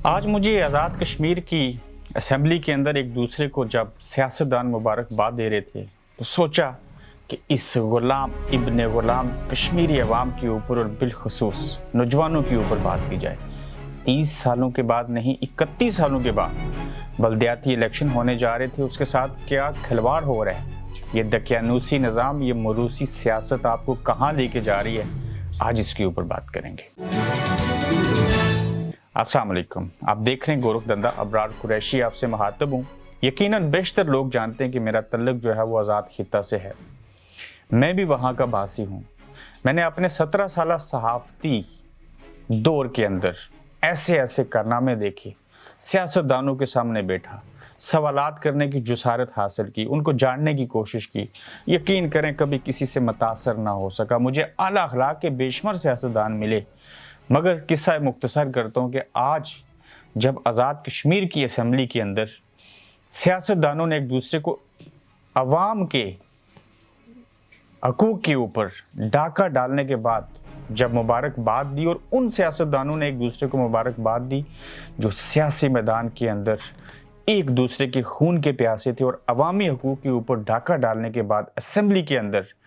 آج مجھے آزاد کشمیر کی اسمبلی کے اندر ایک دوسرے کو جب سیاستدان مبارکباد دے رہے تھے تو سوچا کہ اس غلام ابن غلام کشمیری عوام کے اوپر اور بالخصوص نوجوانوں کے اوپر بات کی جائے۔ 30 سالوں کے بعد نہیں، 31 سالوں کے بعد بلدیاتی الیکشن ہونے جا رہے تھے، اس کے ساتھ کیا کھلواڑ ہو رہا ہے، یہ دقیانوسی نظام، یہ موروثی سیاست آپ کو کہاں لے کے جا رہی ہے، آج اس کے اوپر بات کریں گے۔ السلام علیکم، آپ دیکھ رہے ہیں گورکھ دندا، ابرار قریشی آپ سے مخاطب ہوں۔ یقیناً بیشتر لوگ جانتے ہیں کہ میرا تعلق جو ہے وہ آزاد خطہ سے ہے، میں بھی وہاں کا باسی ہوں۔ میں نے اپنے 17 سالہ صحافتی دور کے اندر ایسے کارنامے دیکھے، سیاستدانوں کے سامنے بیٹھا، سوالات کرنے کی جسارت حاصل کی، ان کو جاننے کی کوشش کی۔ یقین کریں کبھی کسی سے متاثر نہ ہو سکا، مجھے اعلیٰ اخلاق کے بے شمار سیاستدان ملے، مگر قصہ مختصر کرتا ہوں کہ آج جب آزاد کشمیر کی اسمبلی کے اندر سیاستدانوں نے ایک دوسرے کو عوام کے حقوق کے اوپر ڈاکہ ڈالنے کے بعد جب مبارکباد دی، اور ان سیاستدانوں نے ایک دوسرے کو مبارکباد دی جو سیاسی میدان کے اندر ایک دوسرے کے خون کے پیاسے تھے، اور عوامی حقوق کے اوپر ڈاکہ ڈالنے کے بعد اسمبلی کے اندر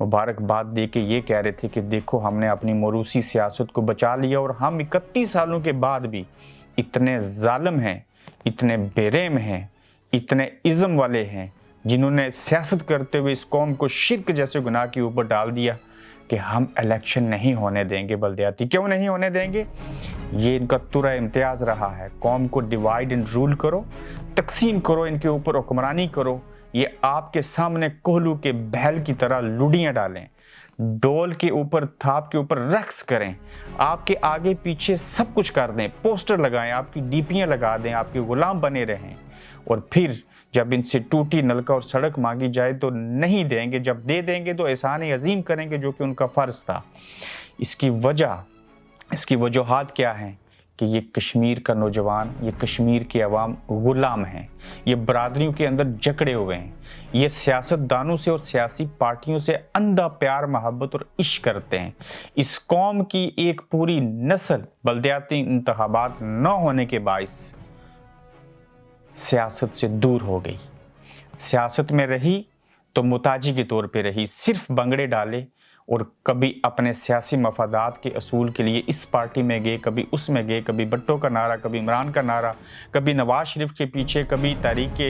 مبارکباد دے کے یہ کہہ رہے تھے کہ دیکھو ہم نے اپنی موروثی سیاست کو بچا لیا، اور ہم 31 سالوں کے بعد بھی اتنے ظالم ہیں، اتنے بے رحم ہیں، اتنے عزم والے ہیں، جنہوں نے سیاست کرتے ہوئے اس قوم کو شرک جیسے گناہ کے اوپر ڈال دیا کہ ہم الیکشن نہیں ہونے دیں گے بلدیاتی۔ کیوں نہیں ہونے دیں گے؟ یہ ان کا ترہ امتیاز رہا ہے، قوم کو ڈیوائیڈ اینڈ رول کرو، تقسیم کرو، ان کے اوپر حکمرانی کرو۔ یہ آپ کے سامنے کوہلو کے بہل کی طرح لوڈیاں ڈالیں، ڈول کے اوپر تھاپ کے اوپر رقص کریں، آپ کے آگے پیچھے سب کچھ کر دیں، پوسٹر لگائیں، آپ کی ڈیپیاں لگا دیں، آپ کے غلام بنے رہیں، اور پھر جب ان سے ٹوٹی نلکا اور سڑک مانگی جائے تو نہیں دیں گے، جب دے دیں گے تو احسان عظیم کریں گے جو کہ ان کا فرض تھا۔ اس کی وجوہات کیا ہیں؟ کہ یہ کشمیر کا نوجوان، یہ کشمیر کے عوام غلام ہیں، یہ برادریوں کے اندر جکڑے ہوئے ہیں، یہ سیاستدانوں سے اور سیاسی پارٹیوں سے اندھا پیار محبت اور عشق کرتے ہیں۔ اس قوم کی ایک پوری نسل بلدیاتی انتخابات نہ ہونے کے باعث سیاست سے دور ہو گئی، سیاست میں رہی تو محتاجی کے طور پہ رہی، صرف بنگڑے ڈالے، اور کبھی اپنے سیاسی مفادات کے اصول کے لیے اس پارٹی میں گئے، کبھی اس میں گئے، کبھی بھٹو کا نعرہ، کبھی عمران کا نعرہ، کبھی نواز شریف کے پیچھے، کبھی تحریک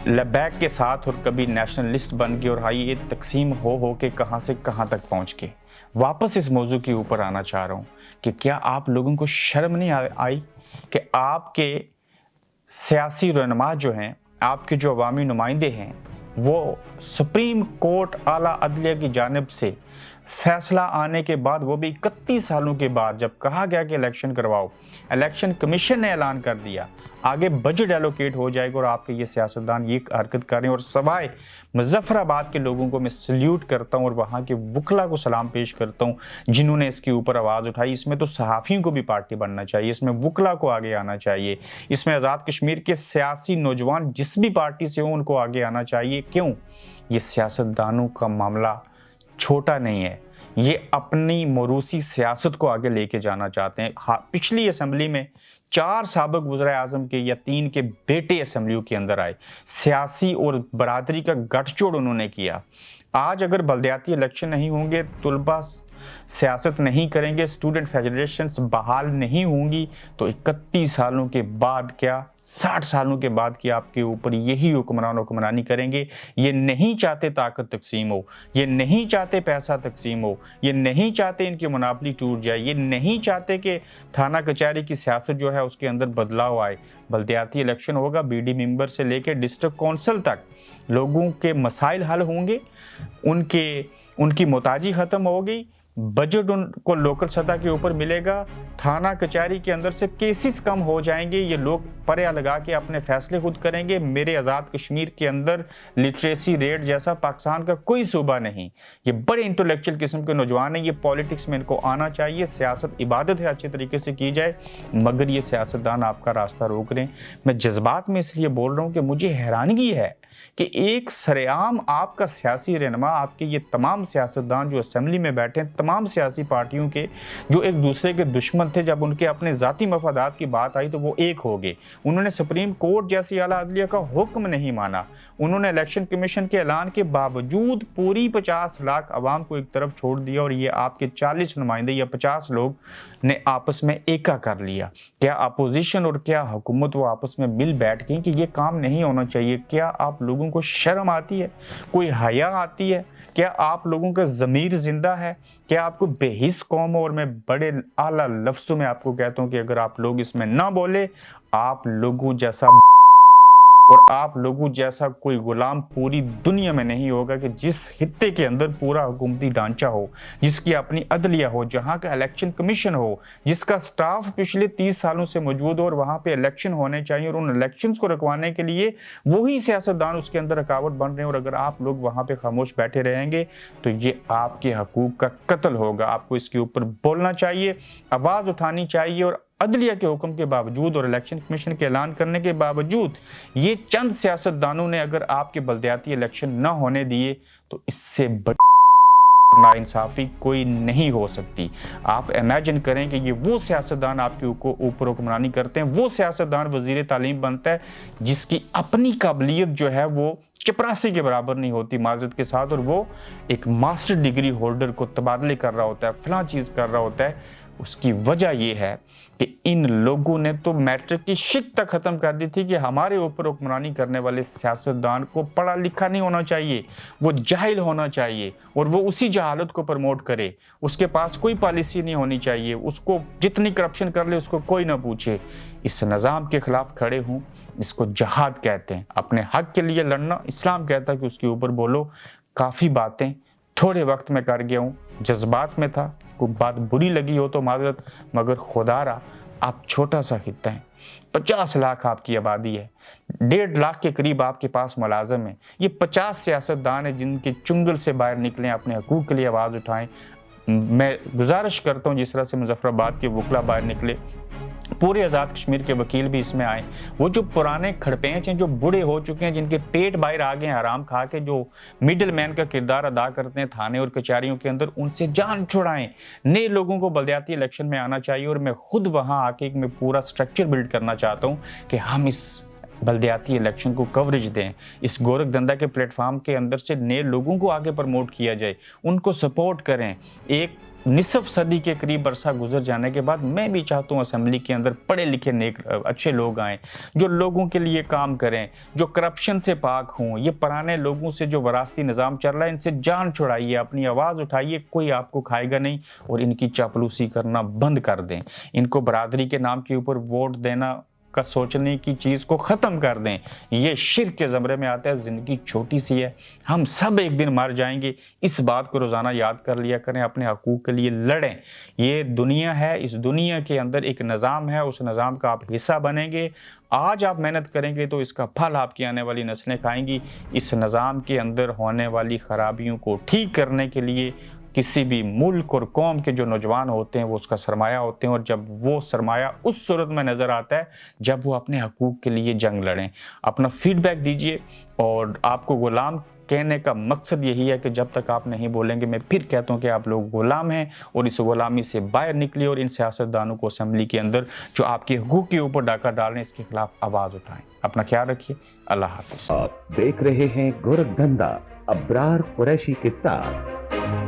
لبیک کے ساتھ، اور کبھی نیشنلسٹ بن کے، اور یہ تقسیم ہو کے کہاں سے کہاں تک پہنچ کے۔ واپس اس موضوع کے اوپر آنا چاہ رہا ہوں کہ کیا آپ لوگوں کو شرم نہیں آئی کہ آپ کے سیاسی رہنما جو ہیں، آپ کے جو عوامی نمائندے ہیں، وہ سپریم کورٹ اعلیٰ عدلیہ کی جانب سے فیصلہ آنے کے بعد، وہ بھی 31 سالوں کے بعد، جب کہا گیا کہ الیکشن کرواؤ، الیکشن کمیشن نے اعلان کر دیا، آگے بجٹ ایلوکیٹ ہو جائے گا، اور آپ کے یہ سیاستدان یہ حرکت کر رہے ہیں۔ اور سوائے مظفر آباد کے لوگوں کو میں سلیوٹ کرتا ہوں، اور وہاں کے وکلا کو سلام پیش کرتا ہوں جنہوں نے اس کے اوپر آواز اٹھائی۔ اس میں تو صحافیوں کو بھی پارٹی بننا چاہیے، اس میں وکلا کو آگے آنا چاہیے، اس میں آزاد کشمیر کے سیاسی نوجوان جس بھی پارٹی سے ہوں ان کو آگے آنا چاہیے۔ کیوں؟ یہ سیاستدانوں کا معاملہ چھوٹا نہیں ہے، یہ اپنی موروثی سیاست کو آگے لے کے جانا چاہتے ہیں۔ پچھلی اسمبلی میں 4 سابق وزراء اعظم کے یا 3 کے بیٹے اسمبلیوں کے اندر آئے، سیاسی اور برادری کا گٹھ جوڑ انہوں نے کیا۔ آج اگر بلدیاتی الیکشن نہیں ہوں گے، طلبہ سیاست نہیں کریں گے، اسٹوڈنٹ فیڈریشنز بحال نہیں ہوں گی، تو 31 سالوں کے بعد کیا، 60 سالوں کے بعد کیا آپ کے اوپر یہی حکمرانی کریں گے۔ یہ نہیں چاہتے طاقت تقسیم ہو، یہ نہیں چاہتے پیسہ تقسیم ہو، یہ نہیں چاہتے ان کی مناپلی ٹوٹ جائے، یہ نہیں چاہتے کہ تھانہ کچہری کی سیاست جو ہے اس کے اندر بدلاؤ آئے۔ بلدیاتی الیکشن ہوگا، بی ڈی ممبر سے لے کے ڈسٹرکٹ کونسل تک لوگوں کے مسائل حل ہوں گے، ان کی محتاجی ختم ہوگی، بجٹ ان کو لوکل سطح کے اوپر ملے گا، تھانہ کچہری کے اندر سے کیسز کم ہو جائیں گے، یہ لوگ پرے لگا کے اپنے فیصلے خود کریں گے۔ میرے آزاد کشمیر کے اندر لٹریسی ریٹ جیسا پاکستان کا کوئی صوبہ نہیں۔ یہ بڑے انٹلیکچوئل قسم کے نوجوان ہیں، یہ پولیٹکس میں ان کو آنا چاہیے، سیاست عبادت ہے، اچھے طریقے سے کی جائے، مگر یہ سیاستدان آپ کا راستہ روک رہے ہیں۔ میں جذبات میں اس لیے بول رہا ہوں کہ مجھے حیرانگی ہے کہ ایک سرعام آپ کا سیاسی رہنما، آپ کے یہ تمام سیاستدان جو اسمبلی میں بیٹھے ہیں، تمام سیاسی پارٹیوں کے جو ایک دوسرے کے دشمن تھے، جب ان کے اپنے ذاتی مفادات کی بات آئی تو وہ ایک ہو گئے. انہوں نے سپریم کورٹ جیسی اعلیٰ عدلیہ کا حکم نہیں مانا. انہوں نے الیکشن کمیشن کے اعلان کے باوجود پوری 50 لاکھ عوام کو ایک طرف چھوڑ دیا اور یہ آپ کے 40 نمائندے یا 50 لوگ نے آپس میں ایکا کر لیا. کیا اپوزیشن اور کیا حکومت وہ آپس میں مل بیٹھ گئی کہ یہ کام نہیں ہونا چاہیے؟ کیا آپ لوگوں کو شرم آتی ہے؟ کوئی حیا آتی ہے؟ کیا آپ لوگوں کا ضمیر زندہ ہے؟ کیا آپ کو بے حس قوم ہو؟ اور میں بڑے اعلیٰ لفظوں میں آپ کو کہتا ہوں کہ اگر آپ لوگ اس میں نہ بولے، آپ لوگوں جیسا اور آپ لوگوں جیسا کوئی غلام پوری دنیا میں نہیں ہوگا کہ جس خطے کے اندر پورا حکومتی ڈھانچہ ہو، جس کی اپنی عدلیہ ہو، جہاں کا الیکشن کمیشن ہو، جس کا سٹاف پچھلے 30 سالوں سے موجود ہو اور وہاں پہ الیکشن ہونے چاہیے اور ان الیکشنز کو رکوانے کے لیے وہی سیاستدان اس کے اندر رکاوٹ بن رہے ہیں. اور اگر آپ لوگ وہاں پہ خاموش بیٹھے رہیں گے تو یہ آپ کے حقوق کا قتل ہوگا. آپ کو اس کے اوپر بولنا چاہیے، آواز اٹھانی چاہیے. اور عدلیہ کے حکم کے باوجود اور الیکشن کمیشن کے اعلان کرنے کے باوجود یہ چند سیاستدانوں نے اگر آپ کے بلدیاتی الیکشن نہ ہونے دیے تو اس سے بڑی ناانصافی کوئی نہیں ہو سکتی. آپ امیجن کریں کہ یہ وہ سیاستدان آپ کے اوپر حکمرانی کرتے ہیں، وہ سیاستدان وزیر تعلیم بنتا ہے جس کی اپنی قابلیت جو ہے وہ چپراسی کے برابر نہیں ہوتی معذرت کے ساتھ، اور وہ ایک ماسٹر ڈگری ہولڈر کو تبادلے کر رہا ہوتا ہے، فلاں چیز کر رہا ہوتا ہے. اس کی وجہ یہ ہے کہ ان لوگوں نے تو میٹرک کی شک تک ختم کر دی تھی کہ ہمارے اوپر حکمرانی کرنے والے سیاستدان کو پڑھا لکھا نہیں ہونا چاہیے، وہ جاہل ہونا چاہیے اور وہ اسی جہالت کو پروموٹ کرے. اس کے پاس کوئی پالیسی نہیں ہونی چاہیے، اس کو جتنی کرپشن کر لے اس کو کوئی نہ پوچھے. اس نظام کے خلاف کھڑے ہوں، اس کو جہاد کہتے ہیں. اپنے حق کے لیے لڑنا اسلام کہتا ہے کہ اس کے اوپر بولو. کافی باتیں تھوڑے وقت میں کر گیا ہوں، جذبات میں تھا، کوئی بات بری لگی ہو تو معذرت، مگر خدا را آپ چھوٹا سا خطہ ہیں. 50 لاکھ آپ کی آبادی ہے، 1.5 لاکھ کے قریب آپ کے پاس ملازم ہیں. یہ 50 سیاستدان ہیں جن کے چنگل سے باہر نکلیں، اپنے حقوق کے لیے آواز اٹھائیں. میں گزارش کرتا ہوں جس طرح سے مظفر آباد کے وکلا باہر نکلے، پورے آزاد کشمیر کے وکیل بھی اس میں آئے. وہ جو پرانے کھڑپینچ ہیں، جو بوڑھے ہو چکے ہیں، جن کے پیٹ باہر آ گئے ہیں حرام کھا کے، جو میڈل مین کا کردار ادا کرتے ہیں تھانے اور کچہریوں کے اندر، ان سے جان چھڑائیں. نئے لوگوں کو بلدیاتی الیکشن میں آنا چاہیے. اور میں خود وہاں آ کے میں پورا سٹرکچر بلڈ کرنا چاہتا ہوں کہ ہم اس بلدیاتی الیکشن کو کوریج دیں. اس گورکھ دھندا کے پلیٹ فارم کے اندر سے نئے لوگوں کو آگے پروموٹ کیا جائے، ان کو سپورٹ کریں. ایک نصف صدی کے قریب عرصہ گزر جانے کے بعد میں بھی چاہتا ہوں اسمبلی کے اندر پڑھے لکھے نیک اچھے لوگ آئیں، جو لوگوں کے لیے کام کریں، جو کرپشن سے پاک ہوں. یہ پرانے لوگوں سے جو وراثتی نظام چل رہا ہے، ان سے جان چھڑائیے، اپنی آواز اٹھائیے. کوئی آپ کو کھائے گا نہیں. اور ان کی چاپلوسی کرنا بند کر دیں. ان کو برادری کے نام کے اوپر ووٹ دینا کا سوچنے کی چیز کو ختم کر دیں. یہ شرک کے زمرے میں آتا ہے. زندگی چھوٹی سی ہے، ہم سب ایک دن مر جائیں گے. اس بات کو روزانہ یاد کر لیا کریں، اپنے حقوق کے لیے لڑیں. یہ دنیا ہے، اس دنیا کے اندر ایک نظام ہے، اس نظام کا آپ حصہ بنیں گے. آج آپ محنت کریں گے تو اس کا پھل آپ کی آنے والی نسلیں کھائیں گی. اس نظام کے اندر ہونے والی خرابیوں کو ٹھیک کرنے کے لیے کسی بھی ملک اور قوم کے جو نوجوان ہوتے ہیں وہ اس کا سرمایہ ہوتے ہیں. اور جب وہ سرمایہ اس صورت میں نظر آتا ہے جب وہ اپنے حقوق کے لیے جنگ لڑیں. اپنا فیڈ بیک دیجئے. اور آپ کو غلام کہنے کا مقصد یہی ہے کہ جب تک آپ نہیں بولیں گے، میں پھر کہتا ہوں کہ آپ لوگ غلام ہیں. اور اس غلامی سے باہر نکلے اور ان سیاستدانوں کو اسمبلی کے اندر جو آپ کے حقوق کے اوپر ڈاکہ ڈال رہے ہیں اس کے خلاف آواز اٹھائیں. اپنا خیال رکھیے. اللہ حافظ. آپ دیکھ رہے ہیں گورکھ دھندا ابرار قریشی کے ساتھ.